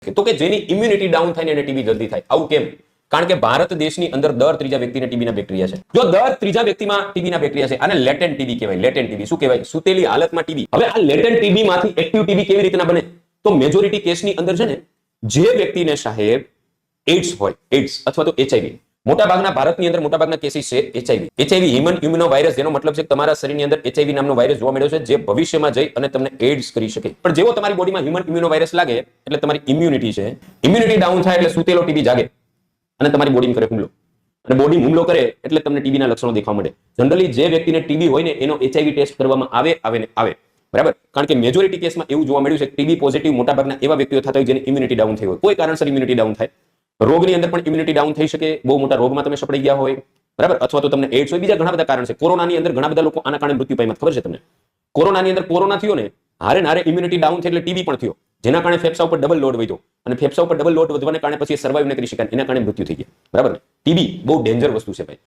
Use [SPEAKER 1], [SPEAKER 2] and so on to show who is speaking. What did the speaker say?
[SPEAKER 1] તો કે જેની ઇમ્યુનિટી ડાઉન થાય ને એને ટીબી જલ્દી થાય. આવું કેમ? કારણ કે ભારત દેશની અંદર દર ત્રીજા વ્યક્તિને ટીબીના બેક્ટેરિયા છે. જો દર ત્રીજા વ્યક્તિમાં ટીબીના બેક્ટેરિયા છે, આને લેટેન્ટ ટીબી કહેવાય. લેટેન્ટ ટીબી શું કહેવાય? સુતેલી હાલતમાં ટીબી. હવે આ લેટેન્ટ ટીબી માંથી એક્ટિવ ટીબી કેવી રીતના બને? તો મેજોરિટી કેસની અંદર છે ને, જે વ્યક્તિને સાહેબ એઇડ્સ હોય, એઇડ્સ અથવા તો એચઆઈવી, મોટાભાગના ભારતની અંદર મોટાભાગના કેસીસ છે HIV. HIV human immuno virus, જેનો મતલબ છે કે તમારા શરીરની અંદર એચઆઈવી નામનો વાયરસ જોવા મળ્યો છે, જે ભવિષ્યમાં જઈ અને તમને એઇડ્સ કરી શકે. પણ જેવો તમારી બોડીમાં હ્યુમન ઇમ્યુનો વાયરસ લાગે એટલે તમારી ઇમ્યુનિટી છે, ઇમ્યુનિટી ડાઉન થાય એટલે સુતેલો ટીબી જાગે અને તમારી બોડીમાં કરે હુમલો. અને બોડી હુમલો કરે એટલે તમને ટીબીના લક્ષણો દેખાવા મળે. જનરલી જે વ્યક્તિને ટીબી હોય ને એનો એચઆઈવી ટેસ્ટ કરવામાં આવે. બરાબર? કારણ કે મેજોરિટી કેસમાં એવું જોવા મળ્યું છે કે ટીબી પોઝિટિવ મોટાભાગના એવા વ્યક્તિઓ થતા હોય જેની ઇમ્યુનિટી ડાઉન થઈ હોય. કોઈ કારણસર ઇમ્યુનિટી ડાઉન થાય. રોગની અંદર પણ ઇમ્યુનિટી ડાઉન થઈ શકે. બહુ મોટા રોગમાં તમે સપડાઈ ગયા હોય, બરાબર? અથવા તો તમને એઇડ્સ હોય. બીજા ઘણા બધા કારણ છે. કોરોનાની અંદર ઘણા બધા લોકો આના કારણે મૃત્યુ પામ્યા. ખબર છે તમને? કોરોનાની અંદર કોરોના થયો ને, હારે ઇમ્યુનિટી ડાઉન થઈ એટલે ટીબી પણ થયો, જેના કારણે ફેફસા ઉપર ડબલ લોડ વધ્યો. અને ફેફસા ઉપર ડબલ લોડ વધવાને કારણે પછી સર્વાઈવ ન કરી શકાય, એના કારણે મૃત્યુ થઈ ગયા. બરાબર? ટીબી બહુ ડેન્જર વસ્તુ છે ભાઈ.